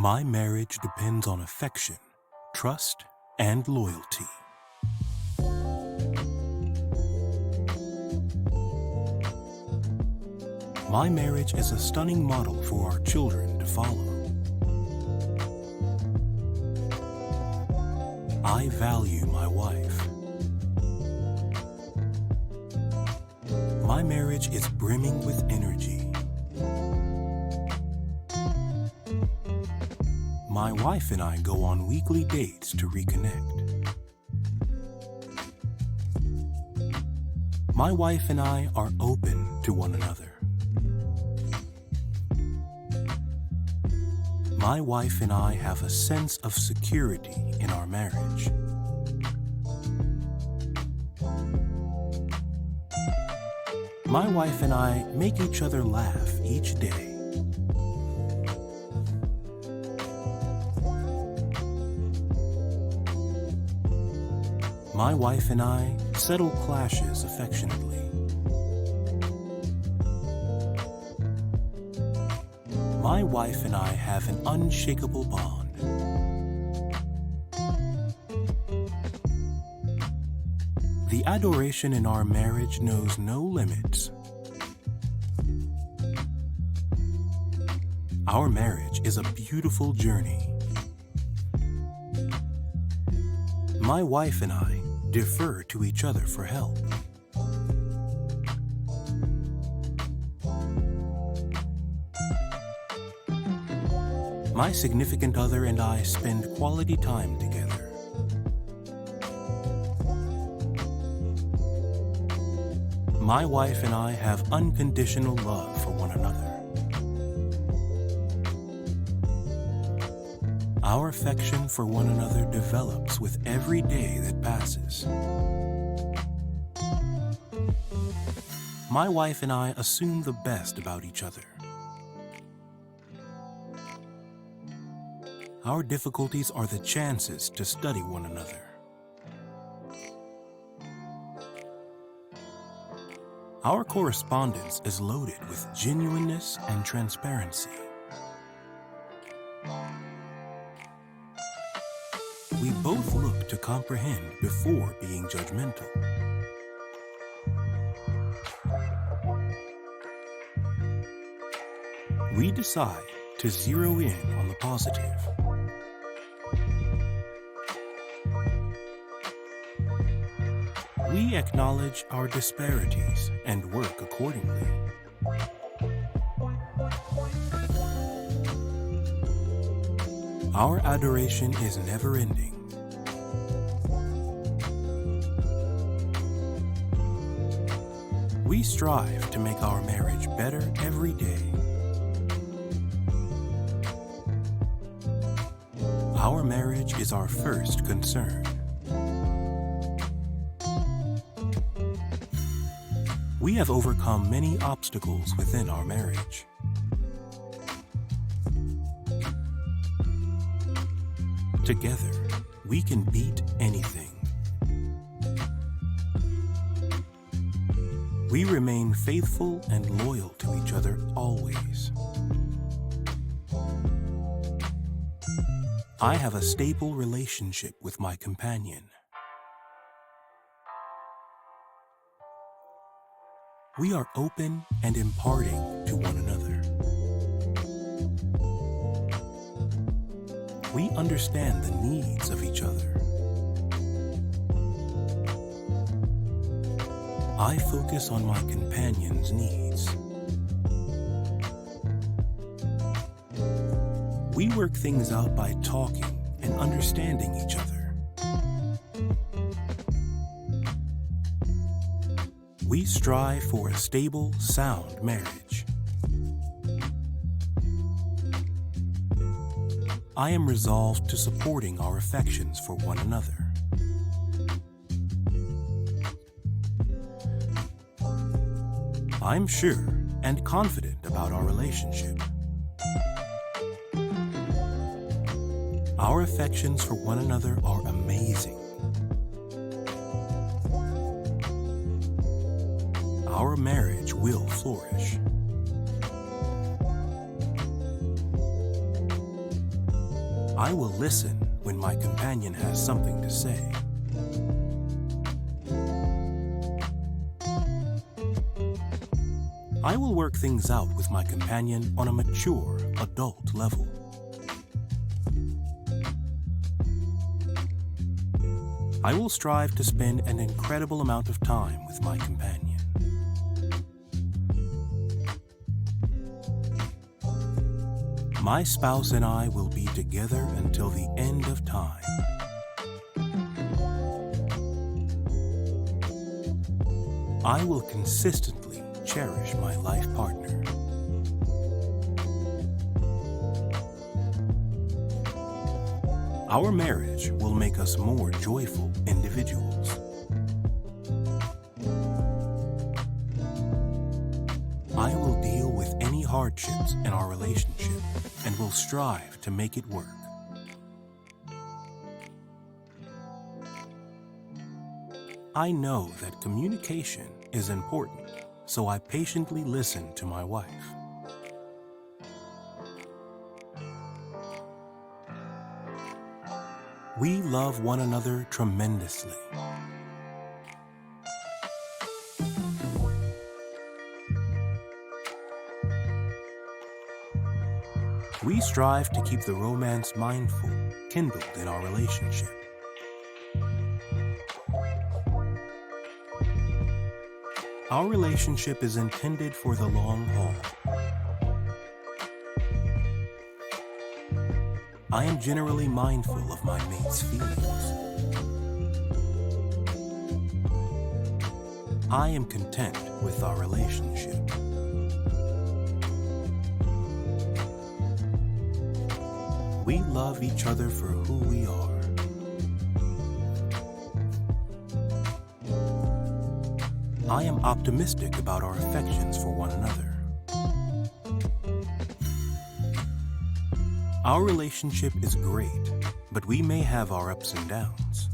My marriage depends on affection, trust, and loyalty. My marriage is a stunning model for our children to follow. I value my wife. My marriage is brimming with energy. My wife and I go on weekly dates to reconnect. My wife and I are open to one another. My wife and I have a sense of security in our marriage. My wife and I make each other laugh each day. My wife and I settle clashes affectionately. My wife and I have an unshakable bond. The adoration in our marriage knows no limits. Our marriage is a beautiful journey. My wife and I defer to each other for help. My significant other and I spend quality time together. My wife and I have unconditional love for one another. Our affection for one another develops with every day that passes. My wife and I assume the best about each other. Our difficulties are the chances to study one another. Our correspondence is loaded with genuineness and transparency. We both look to comprehend before being judgmental. We decide to zero in on the positive. We acknowledge our disparities and work accordingly. Our adoration is never-ending. We strive to make our marriage better every day. Our marriage is our first concern. We have overcome many obstacles within our marriage. Together, we can beat anything. We remain faithful and loyal to each other always. I have a stable relationship with my companion. We are open and imparting to one another. We understand the needs of each other. I focus on my companion's needs. We work things out by talking and understanding each other. We strive for a stable, sound marriage. I am resolved to supporting our affections for one another. I'm sure and confident about our relationship. Our affections for one another are amazing. Our marriage will flourish. I will listen when my companion has something to say. I will work things out with my companion on a mature, adult level. I will strive to spend an incredible amount of time with my companion. My spouse and I will be together until the end of time. I will consistently cherish my life partner. Our marriage will make us more joyful individuals. I will deal with any hardships in our relationship and will strive to make it work. I know that communication is important, so I patiently listen to my wife. We love one another tremendously. We strive to keep the romance mindful, kindled in our relationship. Our relationship is intended for the long haul. I am generally mindful of my mate's feelings. I am content with our relationship. We love each other for who we are. I am optimistic about our affections for one another. Our relationship is great, but we may have our ups and downs.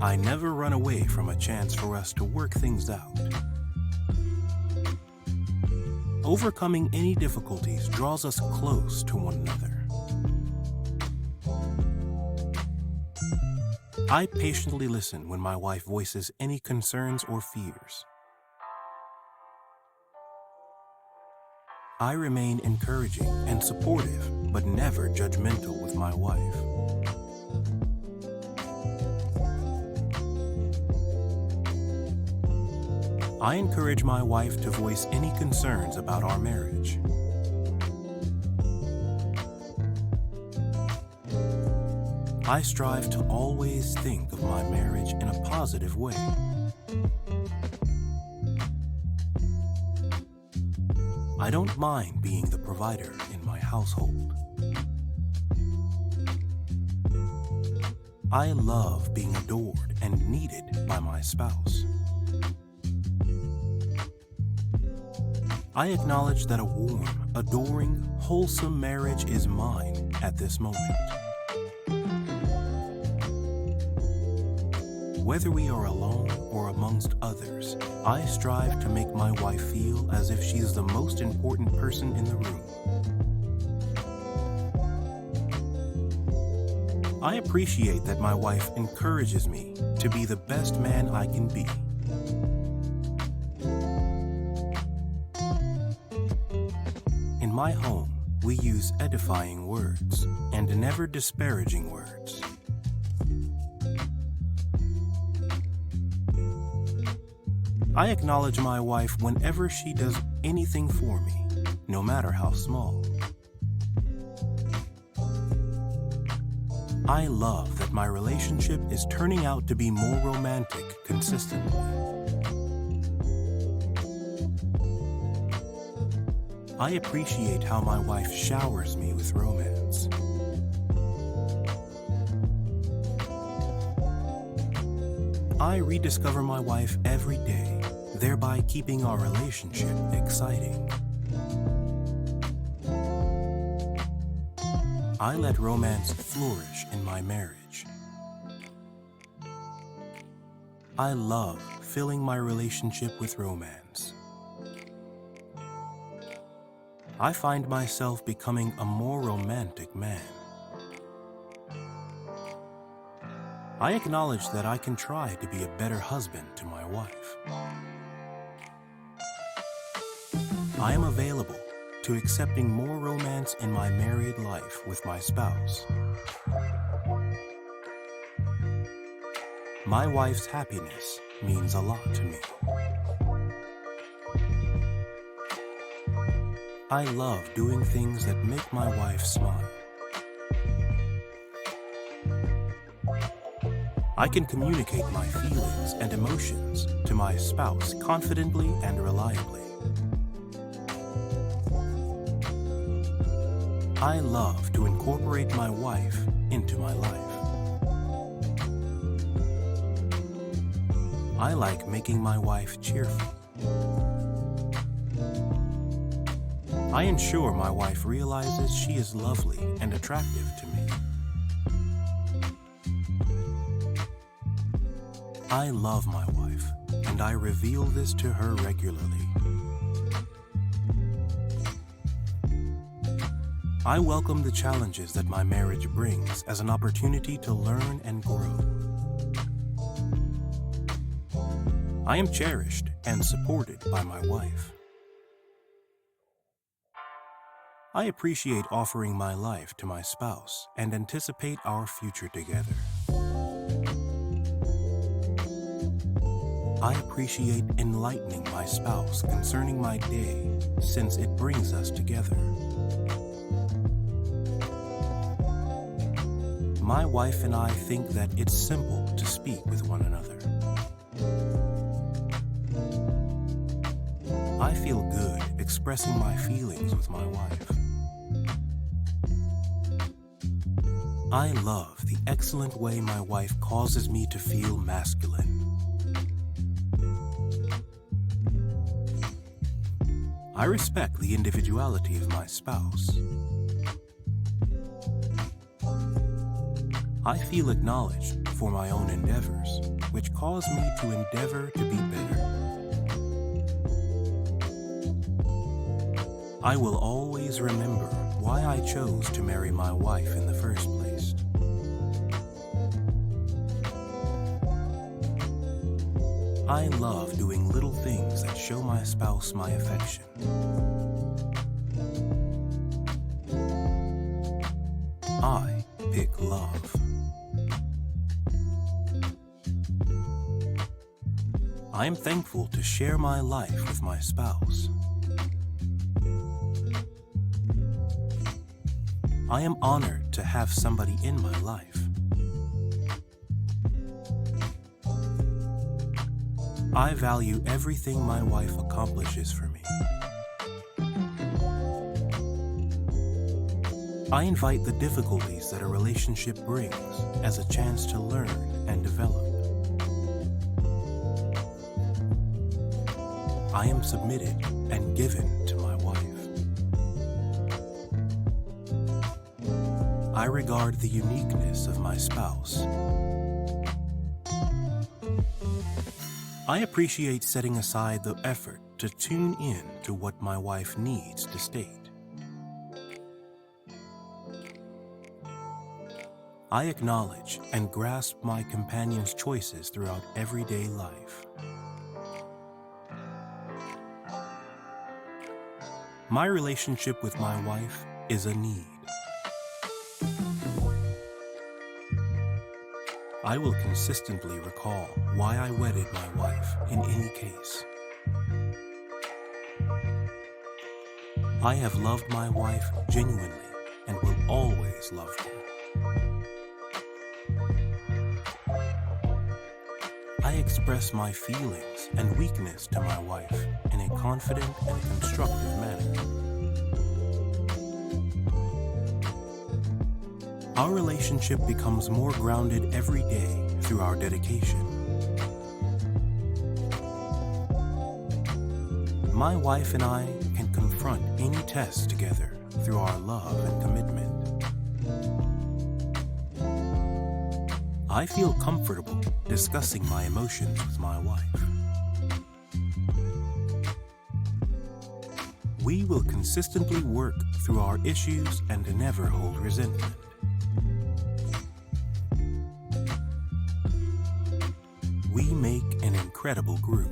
I never run away from a chance for us to work things out. Overcoming any difficulties draws us close to one another. I patiently listen when my wife voices any concerns or fears. I remain encouraging and supportive, but never judgmental with my wife. I encourage my wife to voice any concerns about our marriage. I strive to always think of my marriage in a positive way. I don't mind being the provider in my household. I love being adored and needed by my spouse. I acknowledge that a warm, adoring, wholesome marriage is mine at this moment. Whether we are alone or amongst others, I strive to make my wife feel as if she is the most important person in the room. I appreciate that my wife encourages me to be the best man I can be. In my home, we use edifying words and never disparaging words. I acknowledge my wife whenever she does anything for me, no matter how small. I love that my relationship is turning out to be more romantic consistently. I appreciate how my wife showers me with romance. I rediscover my wife every day, thereby keeping our relationship exciting. I let romance flourish in my marriage. I love filling my relationship with romance. I find myself becoming a more romantic man. I acknowledge that I can try to be a better husband to my wife. I am available to accepting more romance in my married life with my spouse. My wife's happiness means a lot to me. I love doing things that make my wife smile. I can communicate my feelings and emotions to my spouse confidently and reliably. I love to incorporate my wife into my life. I like making my wife cheerful. I ensure my wife realizes she is lovely and attractive to me. I love my wife, and I reveal this to her regularly. I welcome the challenges that my marriage brings as an opportunity to learn and grow. I am cherished and supported by my wife. I appreciate offering my life to my spouse and anticipate our future together. I appreciate enlightening my spouse concerning my day, since it brings us together. My wife and I think that it's simple to speak with one another. I feel good expressing my feelings with my wife. I love the excellent way my wife causes me to feel masculine. I respect the individuality of my spouse. I feel acknowledged for my own endeavors, which cause me to endeavor to be better. I will always remember why I chose to marry my wife in the first place. I love doing little things that show my spouse my affection. I pick love. I am thankful to share my life with my spouse. I am honored to have somebody in my life. I value everything my wife accomplishes for me. I invite the difficulties that a relationship brings as a chance to learn and develop. I am submitted and given to my wife. I regard the uniqueness of my spouse. I appreciate setting aside the effort to tune in to what my wife needs to state. I acknowledge and grasp my companion's choices throughout everyday life. My relationship with my wife is a need. I will consistently recall why I wedded my wife in any case. I have loved my wife genuinely and will always love her. I express my feelings and weakness to my wife in a confident and constructive manner. Our relationship becomes more grounded every day through our dedication. My wife and I can confront any test together through our love and commitment. I feel comfortable discussing my emotions with my wife. We will consistently work through our issues and never hold resentment. We make an incredible group.